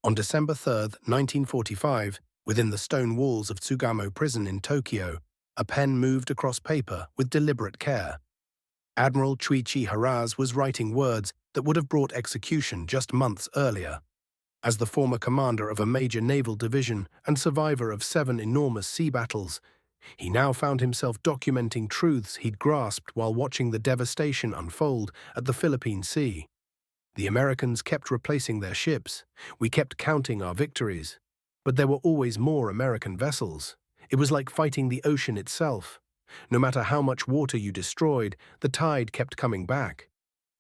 On December 3, 1945, within the stone walls of Tsugamo Prison in Tokyo, a pen moved across paper with deliberate care. Admiral Chuichi Haraz was writing words that would have brought execution just months earlier. As the former commander of a major naval division and survivor of 7 enormous sea battles, he now found himself documenting truths he'd grasped while watching the devastation unfold at the Philippine Sea. The Americans kept replacing their ships. We kept counting our victories. But there were always more American vessels. It was like fighting the ocean itself. No matter how much water you destroyed, the tide kept coming back.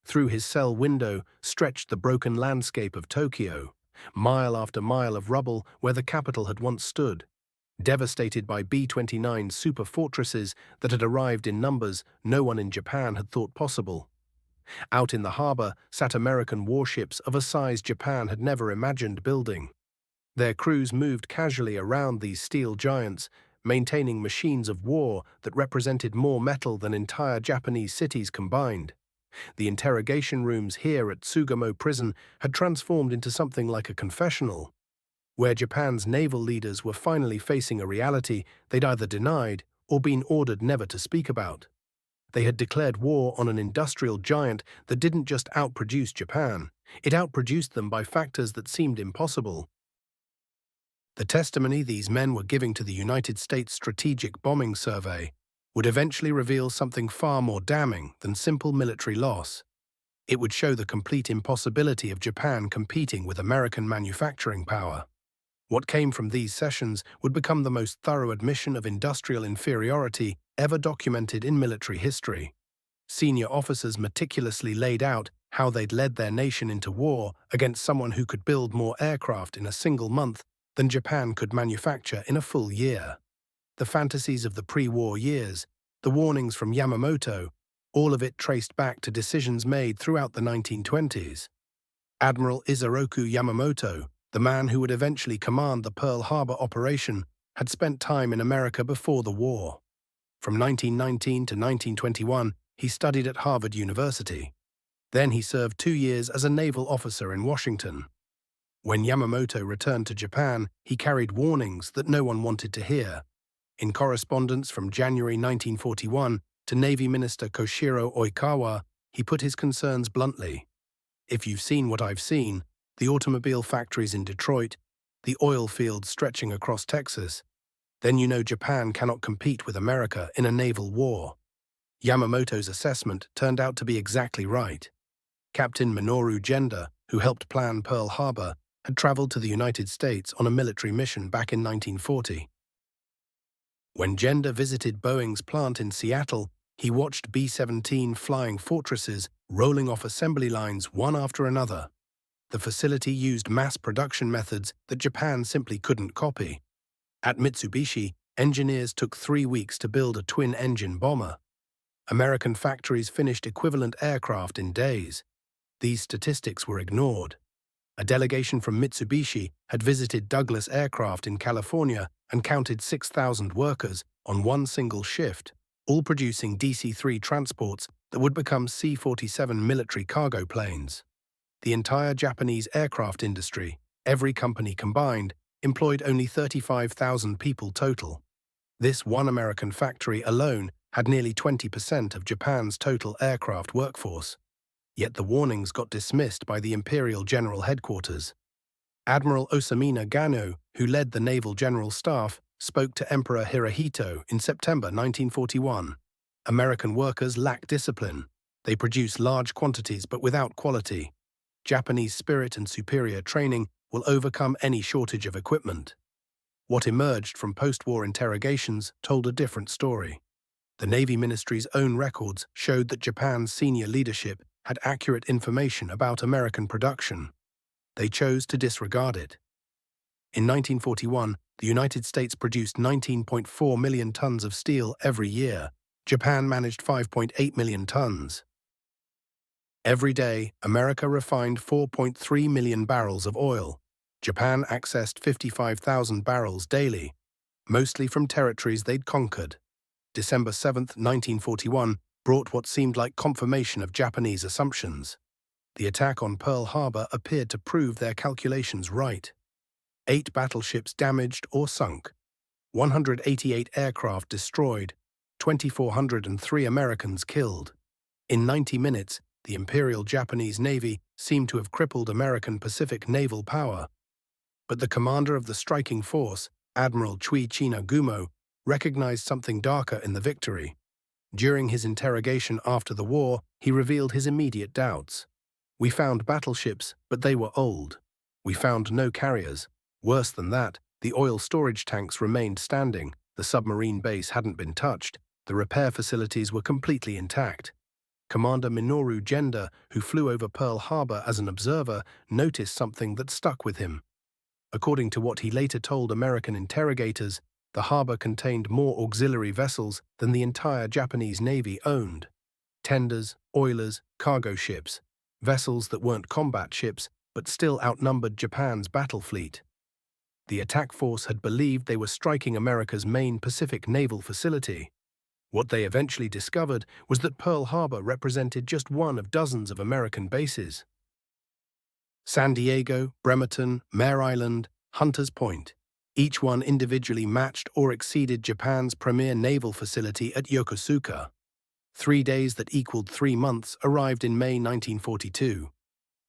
Through his cell window stretched the broken landscape of Tokyo, mile after mile of rubble where the capital had once stood, devastated by B-29 super fortresses that had arrived in numbers no one in Japan had thought possible. Out in the harbor sat American warships of a size Japan had never imagined building. Their crews moved casually around these steel giants, maintaining machines of war that represented more metal than entire Japanese cities combined. The interrogation rooms here at Tsugamo Prison had transformed into something like a confessional, where Japan's naval leaders were finally facing a reality they'd either denied or been ordered never to speak about. They had declared war on an industrial giant that didn't just outproduce Japan, it outproduced them by factors that seemed impossible. The testimony these men were giving to the United States Strategic Bombing Survey would eventually reveal something far more damning than simple military loss. It would show the complete impossibility of Japan competing with American manufacturing power. What came from these sessions would become the most thorough admission of industrial inferiority ever documented in military history. Senior officers meticulously laid out how they'd led their nation into war against someone who could build more aircraft in a single month than Japan could manufacture in a full year. The fantasies of the pre-war years, the warnings from Yamamoto, all of it traced back to decisions made throughout the 1920s. Admiral Isoroku Yamamoto, the man who would eventually command the Pearl Harbor operation, had spent time in America before the war. From 1919 to 1921, he studied at Harvard University. Then he served 2 years as a naval officer in Washington. When Yamamoto returned to Japan, he carried warnings that no one wanted to hear. In correspondence from January 1941 to Navy Minister Koshiro Oikawa, he put his concerns bluntly. "If you've seen what I've seen, the automobile factories in Detroit, the oil fields stretching across Texas, then you know Japan cannot compete with America in a naval war." Yamamoto's assessment turned out to be exactly right. Captain Minoru Genda, who helped plan Pearl Harbor, had traveled to the United States on a military mission back in 1940. When Genda visited Boeing's plant in Seattle, he watched B-17 flying fortresses rolling off assembly lines one after another. The facility used mass production methods that Japan simply couldn't copy. At Mitsubishi, engineers took 3 weeks to build a twin-engine bomber. American factories finished equivalent aircraft in days. These statistics were ignored. A delegation from Mitsubishi had visited Douglas Aircraft in California and counted 6,000 workers on one single shift, all producing DC-3 transports that would become C-47 military cargo planes. The entire Japanese aircraft industry, every company combined, employed only 35,000 people total. This one American factory alone had nearly 20% of Japan's total aircraft workforce. Yet the warnings got dismissed by the Imperial General Headquarters. Admiral Osamina Gano, who led the Naval General Staff, spoke to Emperor Hirohito in September 1941. American workers lack discipline. They produce large quantities but without quality. Japanese spirit and superior training will overcome any shortage of equipment. What emerged from post-war interrogations told a different story. The Navy Ministry's own records showed that Japan's senior leadership had accurate information about American production. They chose to disregard it. In 1941, the United States produced 19.4 million tons of steel every year. Japan managed 5.8 million tons. Every day, America refined 4.3 million barrels of oil. Japan accessed 55,000 barrels daily, mostly from territories they'd conquered. December 7, 1941, brought what seemed like confirmation of Japanese assumptions. The attack on Pearl Harbor appeared to prove their calculations right. 8 battleships damaged or sunk, 188 aircraft destroyed, 2,403 Americans killed. In 90 minutes, the Imperial Japanese Navy seemed to have crippled American Pacific naval power. But the commander of the striking force, Admiral Chuichi Nagumo, recognized something darker in the victory. During his interrogation after the war, he revealed his immediate doubts. "We found battleships, but they were old. We found no carriers. Worse than that, the oil storage tanks remained standing, the submarine base hadn't been touched, the repair facilities were completely intact." Commander Minoru Genda, who flew over Pearl Harbor as an observer, noticed something that stuck with him. According to what he later told American interrogators, the harbor contained more auxiliary vessels than the entire Japanese Navy owned. Tenders, oilers, cargo ships, vessels that weren't combat ships but still outnumbered Japan's battle fleet. The attack force had believed they were striking America's main Pacific naval facility. What they eventually discovered was that Pearl Harbor represented just one of dozens of American bases. San Diego, Bremerton, Mare Island, Hunters Point, each one individually matched or exceeded Japan's premier naval facility at Yokosuka. 3 days that equaled 3 months arrived in May 1942.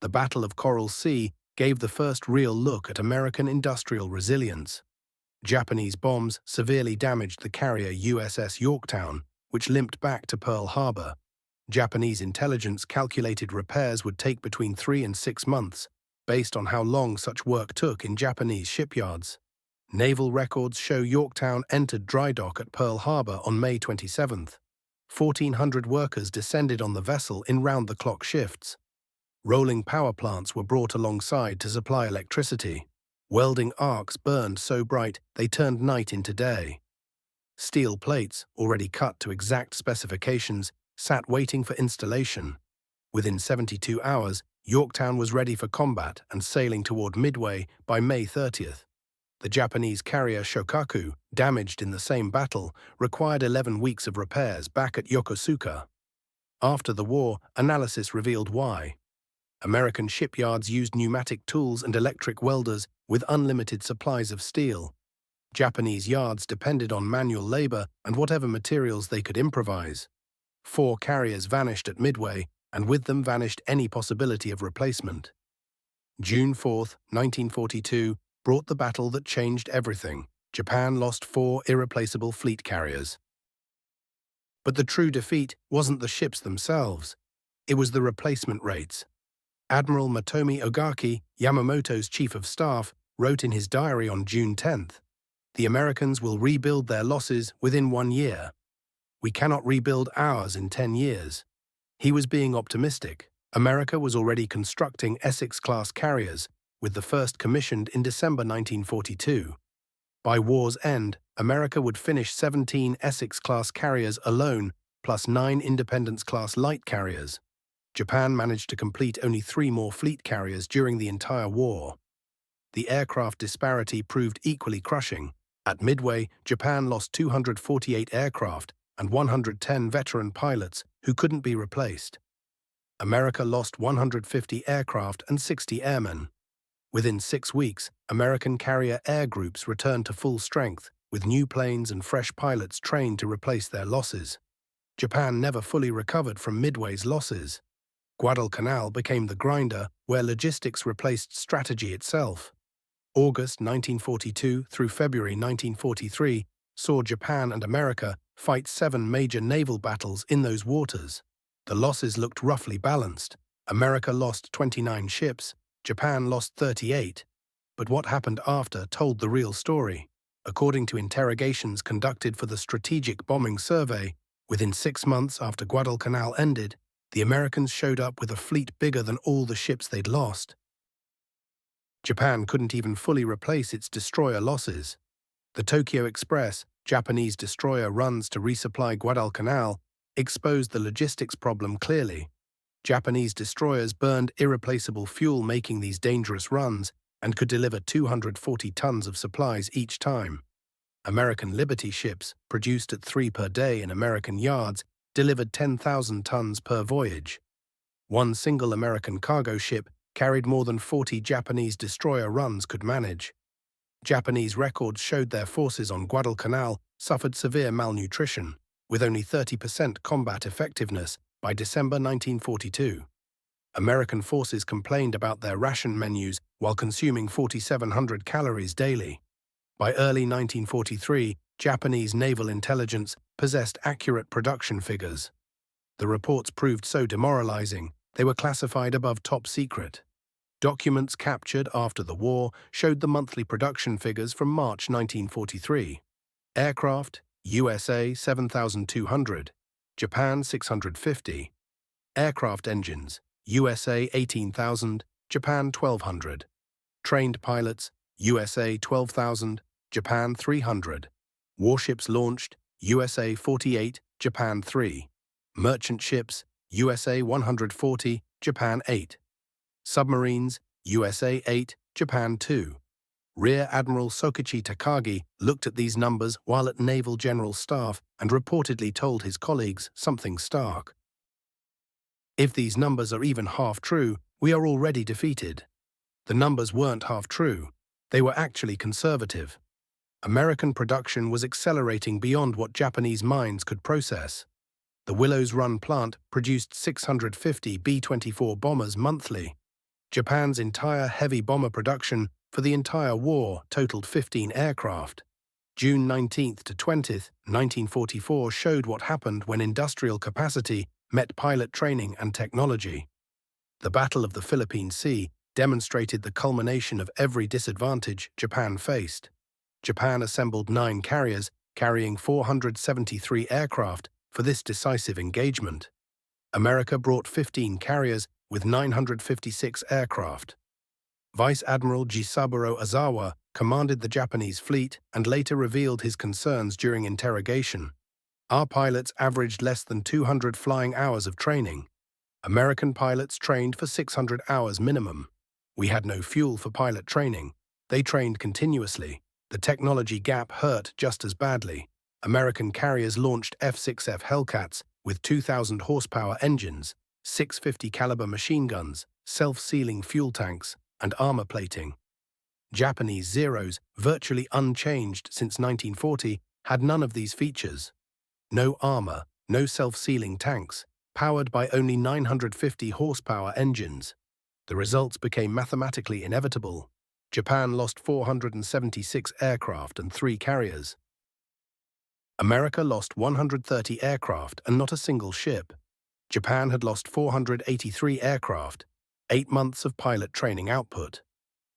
The Battle of Coral Sea gave the first real look at American industrial resilience. Japanese bombs severely damaged the carrier USS Yorktown, which limped back to Pearl Harbor. Japanese intelligence calculated repairs would take between 3 and 6 months, based on how long such work took in Japanese shipyards. Naval records show Yorktown entered dry dock at Pearl Harbor on May 27. 1,400 workers descended on the vessel in round-the-clock shifts. Rolling power plants were brought alongside to supply electricity. Welding arcs burned so bright they turned night into day. Steel plates, already cut to exact specifications, sat waiting for installation. Within 72 hours, Yorktown was ready for combat and sailing toward Midway by May 30th. The Japanese carrier Shokaku, damaged in the same battle, required 11 weeks of repairs back at Yokosuka. After the war, analysis revealed why. American shipyards used pneumatic tools and electric welders with unlimited supplies of steel. Japanese yards depended on manual labor and whatever materials they could improvise. 4 carriers vanished at Midway, and with them vanished any possibility of replacement. June 4, 1942, brought the battle that changed everything. Japan lost 4 irreplaceable fleet carriers. But the true defeat wasn't the ships themselves. It was the replacement rates. Admiral Matomi Ogaki, Yamamoto's chief of staff, wrote in his diary on June 10th, "The Americans will rebuild their losses within 1 year. We cannot rebuild ours in 10 years." He was being optimistic. America was already constructing Essex-class carriers, with the first commissioned in December 1942. By war's end, America would finish 17 Essex-class carriers alone, plus 9 Independence-class light carriers. Japan managed to complete only 3 more fleet carriers during the entire war. The aircraft disparity proved equally crushing. At Midway, Japan lost 248 aircraft and 110 veteran pilots who couldn't be replaced. America lost 150 aircraft and 60 airmen. Within 6 weeks, American carrier air groups returned to full strength, with new planes and fresh pilots trained to replace their losses. Japan never fully recovered from Midway's losses. Guadalcanal became the grinder, where logistics replaced strategy itself. August 1942 through February 1943 saw Japan and America fight 7 major naval battles in those waters. The losses looked roughly balanced. America lost 29 ships, Japan lost 38. But what happened after told the real story. According to interrogations conducted for the Strategic Bombing Survey, within 6 months after Guadalcanal ended, the Americans showed up with a fleet bigger than all the ships they'd lost. Japan couldn't even fully replace its destroyer losses. The Tokyo Express, Japanese destroyer runs to resupply Guadalcanal, exposed the logistics problem clearly. Japanese destroyers burned irreplaceable fuel making these dangerous runs and could deliver 240 tons of supplies each time. American Liberty ships, produced at 3 per day in American yards, delivered 10,000 tons per voyage. One single American cargo ship carried more than 40 Japanese destroyer runs could manage. Japanese records showed their forces on Guadalcanal suffered severe malnutrition, with only 30% combat effectiveness by December 1942. American forces complained about their ration menus while consuming 4,700 calories daily. By early 1943, Japanese naval intelligence possessed accurate production figures. The reports proved so demoralizing, they were classified above top secret. Documents captured after the war showed the monthly production figures from March 1943. Aircraft, USA 7,200, Japan 650. Aircraft engines, USA 18,000, Japan 1,200. Trained pilots, USA 12,000, Japan 300. Warships launched, USA 48, Japan 3. Merchant ships, USA 140, Japan 8. Submarines, USA 8, Japan 2. Rear Admiral Sokichi Takagi looked at these numbers while at Naval General Staff and reportedly told his colleagues something stark. If these numbers are even half true, we are already defeated. The numbers weren't half true. They were actually conservative. American production was accelerating beyond what Japanese minds could process. The Willows Run plant produced 650 B-24 bombers monthly. Japan's entire heavy bomber production for the entire war totaled 15 aircraft. June 19 to 20, 1944 showed what happened when industrial capacity met pilot training and technology. The Battle of the Philippine Sea demonstrated the culmination of every disadvantage Japan faced. Japan assembled 9 carriers carrying 473 aircraft for this decisive engagement. America brought 15 carriers with 956 aircraft. Vice Admiral Jisaburo Ozawa commanded the Japanese fleet and later revealed his concerns during interrogation. Our pilots averaged less than 200 flying hours of training. American pilots trained for 600 hours minimum. We had no fuel for pilot training. They trained continuously. The technology gap hurt just as badly. American carriers launched F-6F Hellcats with 2,000 horsepower engines, 650 caliber machine guns, self-sealing fuel tanks, and armor plating. Japanese Zeros, virtually unchanged since 1940, had none of these features. No armor, no self-sealing tanks, powered by only 950 horsepower engines. The results became mathematically inevitable. Japan lost 476 aircraft and 3 carriers. America lost 130 aircraft and not a single ship. Japan had lost 483 aircraft, 8 months of pilot training output.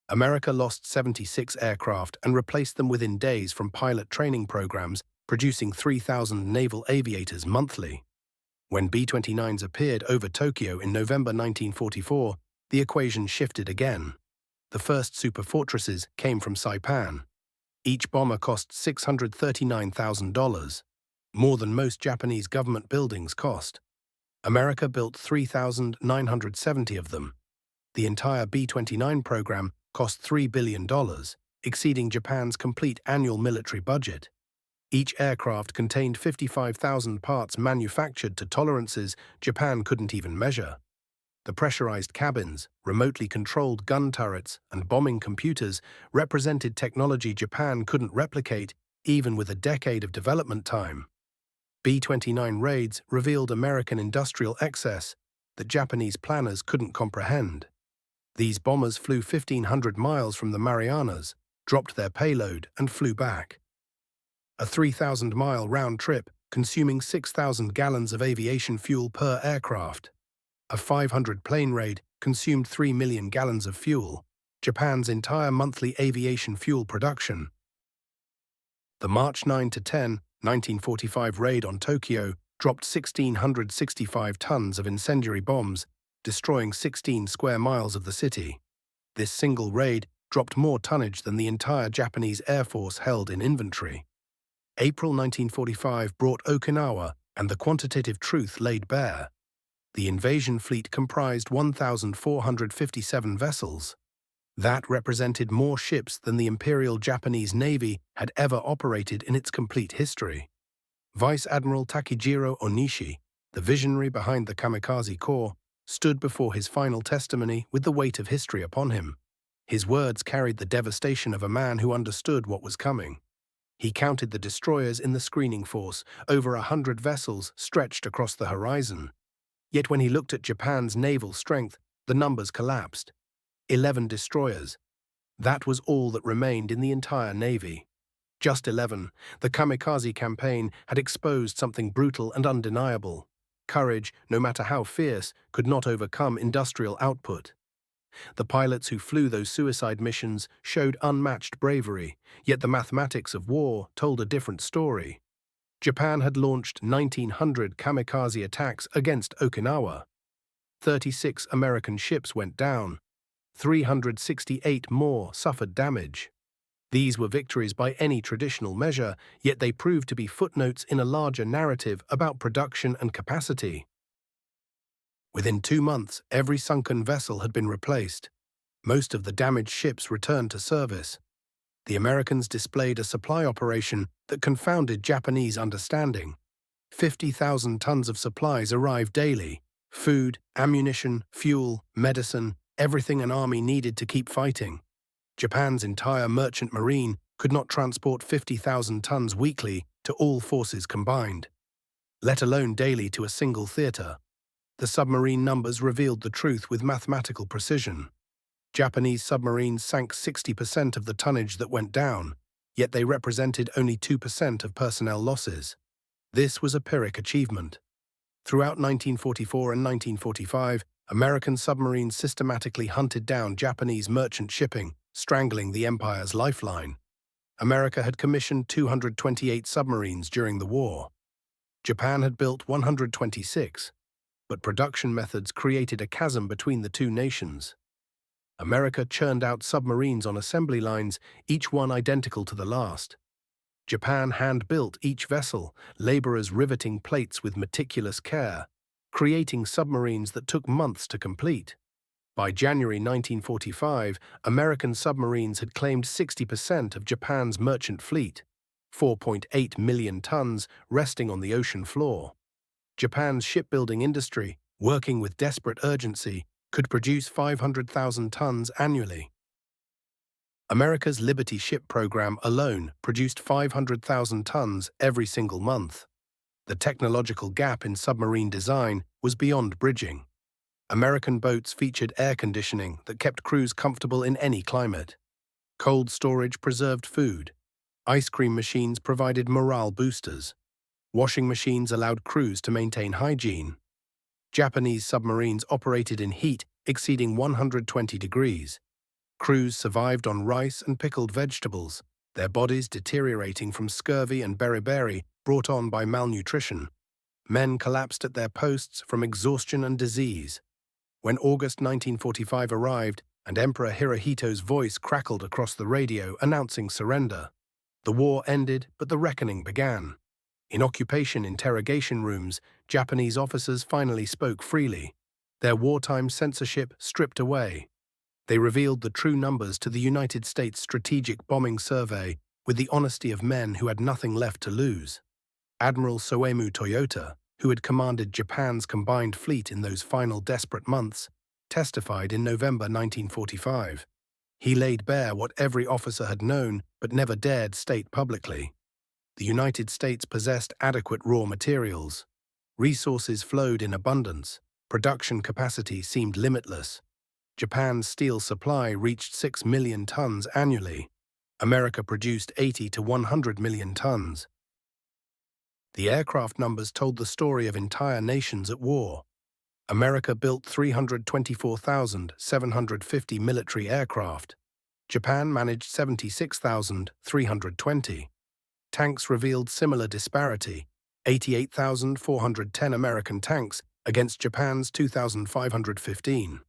America lost 76 aircraft and replaced them within days from pilot training programs, producing 3,000 naval aviators monthly. When B-29s appeared over Tokyo in November 1944, the equation shifted again. The first superfortresses came from Saipan. Each bomber cost $639,000, more than most Japanese government buildings cost. America built 3,970 of them. The entire B-29 program cost $3 billion, exceeding Japan's complete annual military budget. Each aircraft contained 55,000 parts manufactured to tolerances Japan couldn't even measure. The pressurized cabins, remotely controlled gun turrets, and bombing computers represented technology Japan couldn't replicate, even with a decade of development time. B-29 raids revealed American industrial excess that Japanese planners couldn't comprehend. These bombers flew 1,500 miles from the Marianas, dropped their payload, and flew back. A 3,000-mile round trip, consuming 6,000 gallons of aviation fuel per aircraft. A 500-plane raid consumed 3 million gallons of fuel, Japan's entire monthly aviation fuel production. The March 9 to 10, 1945 raid on Tokyo dropped 1,665 tons of incendiary bombs, destroying 16 square miles of the city. This single raid dropped more tonnage than the entire Japanese Air Force held in inventory. April 1945 brought Okinawa, and the quantitative truth laid bare. The invasion fleet comprised 1,457 vessels. That represented more ships than the Imperial Japanese Navy had ever operated in its complete history. Vice Admiral Takejiro Onishi, the visionary behind the Kamikaze Corps, stood before his final testimony with the weight of history upon him. His words carried the devastation of a man who understood what was coming. He counted the destroyers in the screening force, over 100 vessels stretched across the horizon. Yet when he looked at Japan's naval strength, the numbers collapsed. 11 destroyers. That was all that remained in the entire navy. Just 11, the kamikaze campaign had exposed something brutal and undeniable. Courage, no matter how fierce, could not overcome industrial output. The pilots who flew those suicide missions showed unmatched bravery, yet the mathematics of war told a different story. Japan had launched 1,900 kamikaze attacks against Okinawa. 36 American ships went down. 368 more suffered damage. These were victories by any traditional measure, yet they proved to be footnotes in a larger narrative about production and capacity. Within 2 months, every sunken vessel had been replaced. Most of the damaged ships returned to service. The Americans displayed a supply operation that confounded Japanese understanding. 50,000 tons of supplies arrived daily: food, ammunition, fuel, medicine, everything an army needed to keep fighting. Japan's entire merchant marine could not transport 50,000 tons weekly to all forces combined, let alone daily to a single theater. The submarine numbers revealed the truth with mathematical precision. Japanese submarines sank 60% of the tonnage that went down, yet they represented only 2% of personnel losses. This was a Pyrrhic achievement. Throughout 1944 and 1945, American submarines systematically hunted down Japanese merchant shipping, strangling the empire's lifeline. America had commissioned 228 submarines during the war. Japan had built 126, but production methods created a chasm between the two nations. America churned out submarines on assembly lines, each one identical to the last. Japan hand-built each vessel, laborers riveting plates with meticulous care, creating submarines that took months to complete. By January 1945, American submarines had claimed 60% of Japan's merchant fleet, 4.8 million tons resting on the ocean floor. Japan's shipbuilding industry, working with desperate urgency, could produce 500,000 tons annually. America's Liberty ship program alone produced 500,000 tons every single month. The technological gap in submarine design was beyond bridging. American boats featured air conditioning that kept crews comfortable in any climate. Cold storage preserved food. Ice cream machines provided morale boosters. Washing machines allowed crews to maintain hygiene. Japanese submarines operated in heat exceeding 120 degrees. Crews survived on rice and pickled vegetables, their bodies deteriorating from scurvy and beriberi brought on by malnutrition. Men collapsed at their posts from exhaustion and disease. When August 1945 arrived and Emperor Hirohito's voice crackled across the radio announcing surrender, the war ended, but the reckoning began. In occupation interrogation rooms, Japanese officers finally spoke freely, their wartime censorship stripped away. They revealed the true numbers to the United States Strategic Bombing Survey with the honesty of men who had nothing left to lose. Admiral Soemu Toyota, who had commanded Japan's combined fleet in those final desperate months, testified in November 1945. He laid bare what every officer had known but never dared state publicly. The United States possessed adequate raw materials. Resources flowed in abundance. Production capacity seemed limitless. Japan's steel supply reached 6 million tons annually. America produced 80 to 100 million tons. The aircraft numbers told the story of entire nations at war. America built 324,750 military aircraft. Japan managed 76,320. Tanks revealed similar disparity: 88,410 American tanks against Japan's 2,515.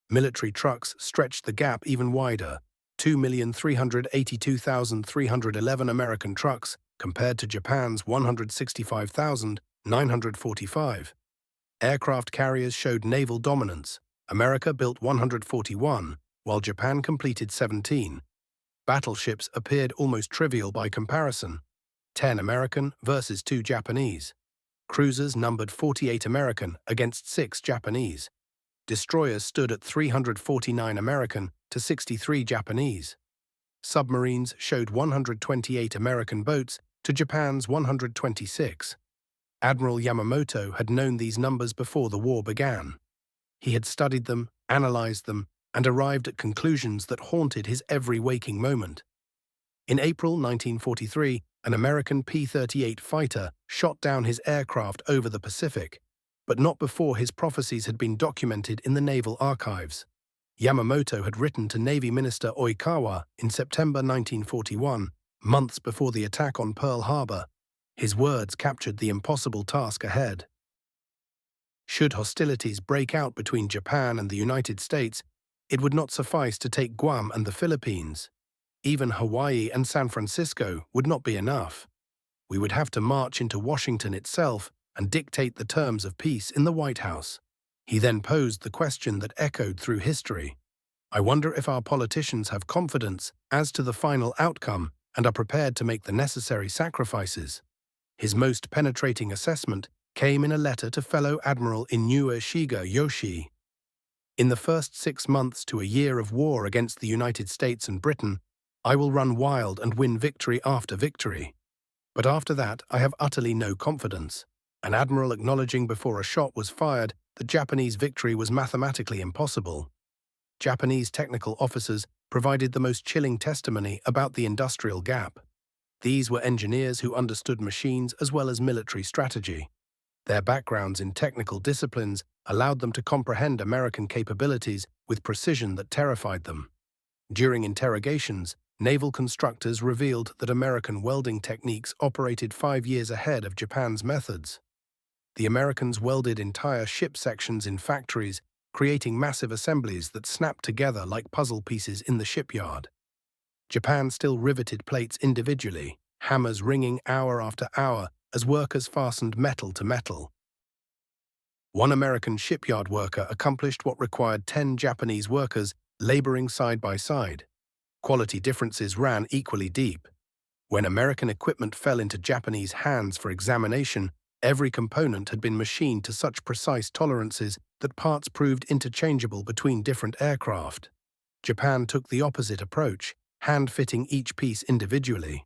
Military trucks stretched the gap even wider: 2,382,311 American trucks compared to Japan's 165,945. Aircraft carriers showed naval dominance. America built 141, while Japan completed 17. Battleships appeared almost trivial by comparison: 10 American versus 2 Japanese. Cruisers numbered 48 American against 6 Japanese. Destroyers stood at 349 American to 63 Japanese. Submarines showed 128 American boats to Japan's 126. Admiral Yamamoto had known these numbers before the war began. He had studied them, analyzed them, and arrived at conclusions that haunted his every waking moment. In April 1943, an American P-38 fighter shot down his aircraft over the Pacific, but not before his prophecies had been documented in the naval archives. Yamamoto had written to Navy Minister Oikawa in September 1941, months before the attack on Pearl Harbor. His words captured the impossible task ahead. Should hostilities break out between Japan and the United States, it would not suffice to take Guam and the Philippines. Even Hawaii and San Francisco would not be enough. We would have to march into Washington itself and dictate the terms of peace in the White House. He then posed the question that echoed through history. I wonder if our politicians have confidence as to the final outcome and are prepared to make the necessary sacrifices. His most penetrating assessment came in a letter to fellow Admiral Inoue Shiga Yoshi. In the first 6 months to a year of war against the United States and Britain, I will run wild and win victory after victory. But after that, I have utterly no confidence. An admiral acknowledging before a shot was fired that Japanese victory was mathematically impossible. Japanese technical officers provided the most chilling testimony about the industrial gap. These were engineers who understood machines as well as military strategy. Their backgrounds in technical disciplines allowed them to comprehend American capabilities with precision that terrified them. During interrogations, naval constructors revealed that American welding techniques operated 5 years ahead of Japan's methods. The Americans welded entire ship sections in factories, creating massive assemblies that snapped together like puzzle pieces in the shipyard. Japan still riveted plates individually, hammers ringing hour after hour as workers fastened metal to metal. One American shipyard worker accomplished what required 10 Japanese workers laboring side by side. Quality differences ran equally deep. When American equipment fell into Japanese hands for examination, every component had been machined to such precise tolerances that parts proved interchangeable between different aircraft. Japan took the opposite approach, hand-fitting each piece individually.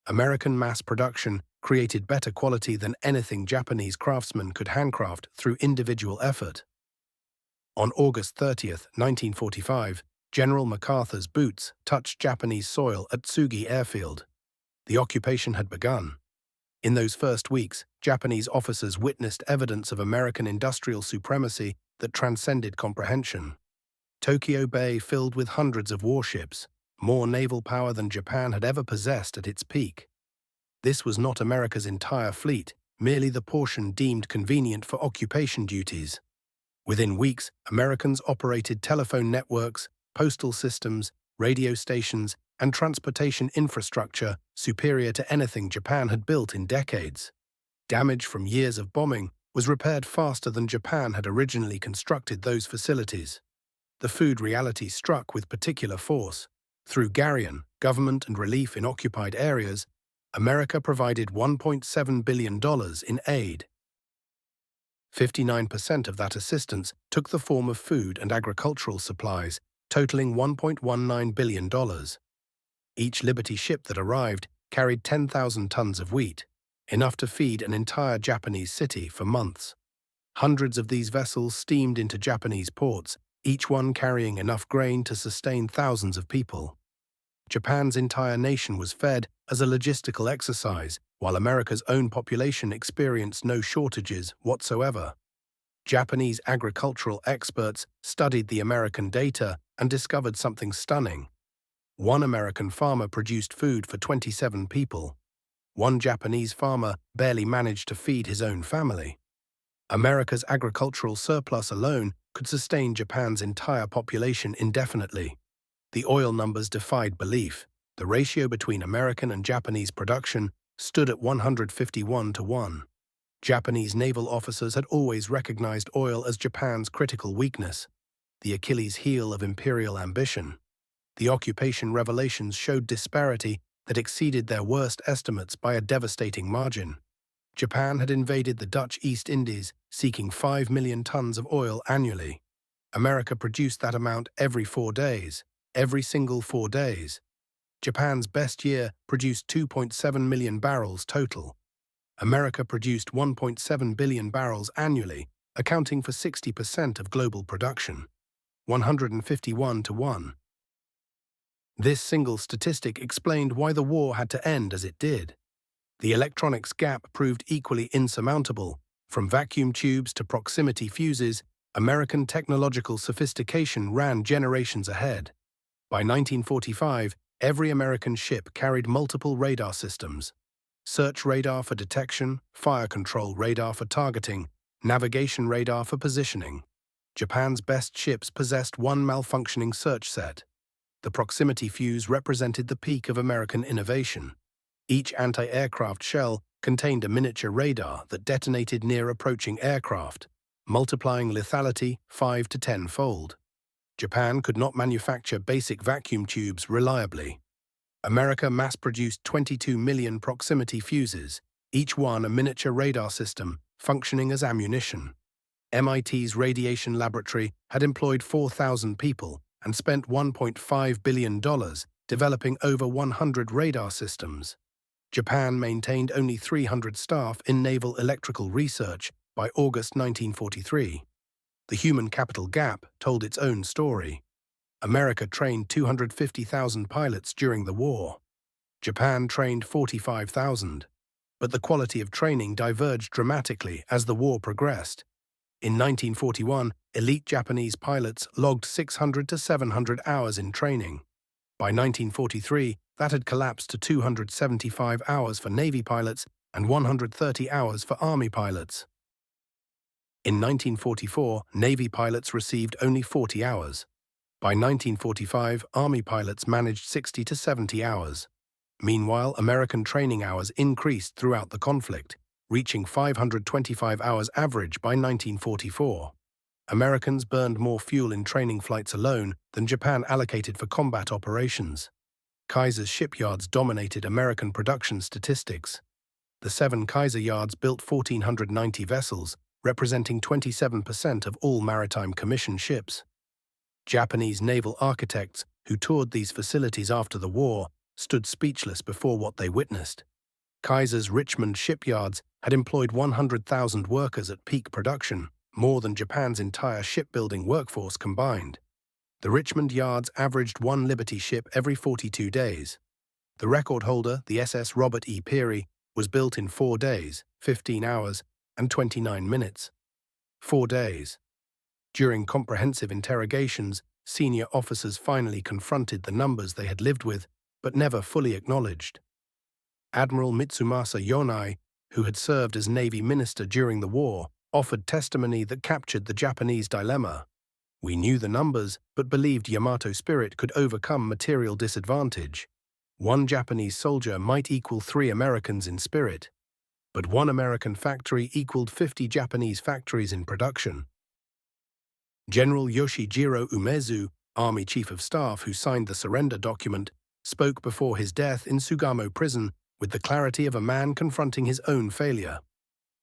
American mass production created better quality than anything Japanese craftsmen could handcraft through individual effort. On August 30, 1945, General MacArthur's boots touched Japanese soil at Tsugi Airfield. The occupation had begun. In those first weeks, Japanese officers witnessed evidence of American industrial supremacy that transcended comprehension. Tokyo Bay filled with hundreds of warships, more naval power than Japan had ever possessed at its peak. This was not America's entire fleet, merely the portion deemed convenient for occupation duties. Within weeks, Americans operated telephone networks, postal systems, radio stations, and transportation infrastructure superior to anything Japan had built in decades. Damage from years of bombing was repaired faster than Japan had originally constructed those facilities. The food reality struck with particular force. Through Garion, government and relief in occupied areas, America provided $1.7 billion in aid. 59% of that assistance took the form of food and agricultural supplies, totaling $1.19 billion. Each Liberty ship that arrived carried 10,000 tons of wheat, enough to feed an entire Japanese city for months. Hundreds of these vessels steamed into Japanese ports, each one carrying enough grain to sustain thousands of people. Japan's entire nation was fed as a logistical exercise, while America's own population experienced no shortages whatsoever. Japanese agricultural experts studied the American data and discovered something stunning. One American farmer produced food for 27 people. One Japanese farmer barely managed to feed his own family. America's agricultural surplus alone could sustain Japan's entire population indefinitely. The oil numbers defied belief. The ratio between American and Japanese production stood at 151 to 1. Japanese naval officers had always recognized oil as Japan's critical weakness, the Achilles heel of imperial ambition. The occupation revelations showed disparity that exceeded their worst estimates by a devastating margin. Japan had invaded the Dutch East Indies, seeking 5 million tons of oil annually. America produced that amount every 4 days, every single 4 days. Japan's best year produced 2.7 million barrels total. America produced 1.7 billion barrels annually, accounting for 60% of global production. 151 to 1. This single statistic explained why the war had to end as it did. The electronics gap proved equally insurmountable. From vacuum tubes to proximity fuses, American technological sophistication ran generations ahead. By 1945, every American ship carried multiple radar systems: search radar for detection, fire control radar for targeting, navigation radar for positioning. Japan's best ships possessed one malfunctioning search set. The proximity fuse represented the peak of American innovation. Each anti-aircraft shell contained a miniature radar that detonated near approaching aircraft, multiplying lethality 5 to 10-fold. Japan could not manufacture basic vacuum tubes reliably. America mass-produced 22 million proximity fuses, each one a miniature radar system functioning as ammunition. MIT's radiation laboratory had employed 4,000 people and spent $1.5 billion developing over 100 radar systems. Japan maintained only 300 staff in naval electrical research by August 1943. The human capital gap told its own story. America trained 250,000 pilots during the war. Japan trained 45,000. But the quality of training diverged dramatically as the war progressed. In 1941, elite Japanese pilots logged 600 to 700 hours in training. By 1943, that had collapsed to 275 hours for Navy pilots and 130 hours for Army pilots. In 1944, Navy pilots received only 40 hours. By 1945, Army pilots managed 60 to 70 hours. Meanwhile, American training hours increased throughout the conflict, reaching 525 hours average by 1944. Americans burned more fuel in training flights alone than Japan allocated for combat operations. Kaiser's shipyards dominated American production statistics. The 7 Kaiser yards built 1,490 vessels, representing 27% of all maritime commission ships. Japanese naval architects who toured these facilities after the war stood speechless before what they witnessed. Kaiser's Richmond shipyards had employed 100,000 workers at peak production, more than Japan's entire shipbuilding workforce combined. The Richmond yards averaged 1 Liberty ship every 42 days. The record holder, the SS Robert E. Peary, was built in 4 days, 15 hours, and 29 minutes. 4 days. During comprehensive interrogations, senior officers finally confronted the numbers they had lived with, but never fully acknowledged. Admiral Mitsumasa Yonai, who had served as Navy minister during the war, offered testimony that captured the Japanese dilemma. We knew the numbers, but believed Yamato spirit could overcome material disadvantage. 1 Japanese soldier might equal 3 Americans in spirit, but 1 American factory equaled 50 Japanese factories in production. General Yoshijiro Umezu, Army Chief of Staff who signed the surrender document, spoke before his death in Sugamo prison with the clarity of a man confronting his own failure.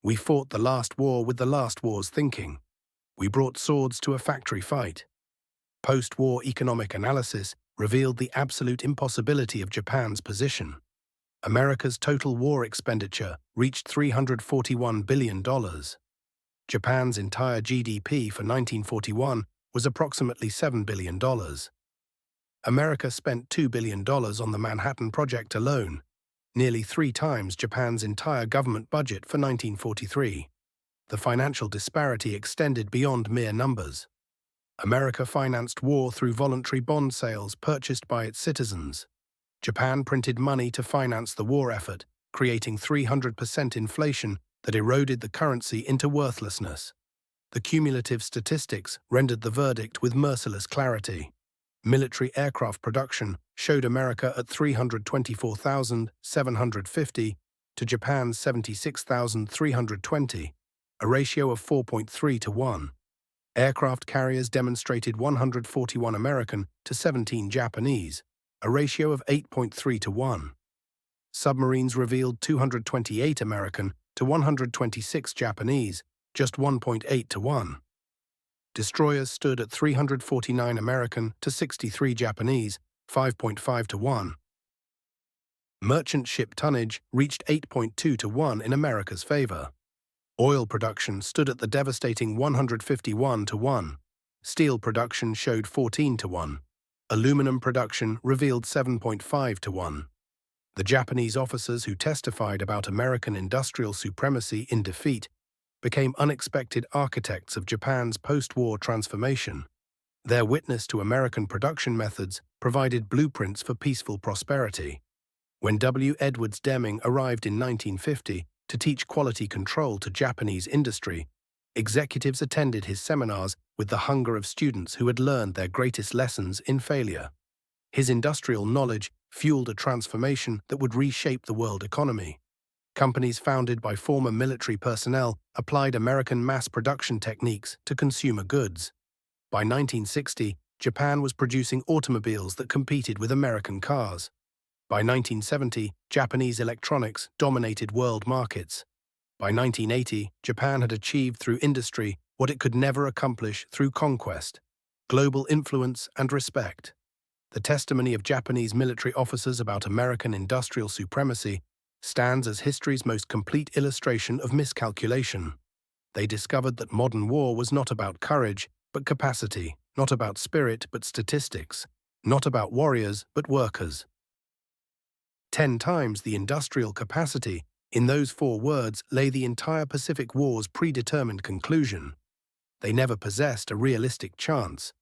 We fought the last war with the last war's thinking. We brought swords to a factory fight. Post-war economic analysis revealed the absolute impossibility of Japan's position. America's total war expenditure reached $341 billion. Japan's entire GDP for 1941 was approximately $7 billion. America spent $2 billion on the Manhattan Project alone, nearly 3 times Japan's entire government budget for 1943. The financial disparity extended beyond mere numbers. America financed war through voluntary bond sales purchased by its citizens. Japan printed money to finance the war effort, creating 300% inflation that eroded the currency into worthlessness. The cumulative statistics rendered the verdict with merciless clarity. Military aircraft production showed America at 324,750 to Japan's 76,320, a ratio of 4.3 to 1. Aircraft carriers demonstrated 141 American to 17 Japanese, a ratio of 8.3 to 1. Submarines revealed 228 American to 126 Japanese, just 1.8 to 1. Destroyers stood at 349 American to 63 Japanese, 5.5 to 1. Merchant ship tonnage reached 8.2 to 1 in America's favor. Oil production stood at the devastating 151 to 1. Steel production showed 14 to 1. Aluminum production revealed 7.5 to 1. The Japanese officers who testified about American industrial supremacy in defeat became unexpected architects of Japan's post-war transformation. Their witness to American production methods provided blueprints for peaceful prosperity. When W. Edwards Deming arrived in 1950 to teach quality control to Japanese industry, executives attended his seminars with the hunger of students who had learned their greatest lessons in failure. His industrial knowledge fueled a transformation that would reshape the world economy. Companies founded by former military personnel applied American mass production techniques to consumer goods. By 1960, Japan was producing automobiles that competed with American cars. By 1970, Japanese electronics dominated world markets. By 1980, Japan had achieved through industry what it could never accomplish through conquest: global influence and respect. The testimony of Japanese military officers about American industrial supremacy stands as history's most complete illustration of miscalculation. They discovered that modern war was not about courage, but capacity, not about spirit, but statistics, not about warriors, but workers. 10 times the industrial capacity, in those 4 words lay the entire Pacific War's predetermined conclusion. They never possessed a realistic chance,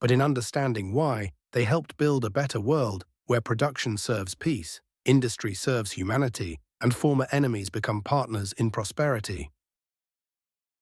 but in understanding why, they helped build a better world where production serves peace, industry serves humanity, and former enemies become partners in prosperity.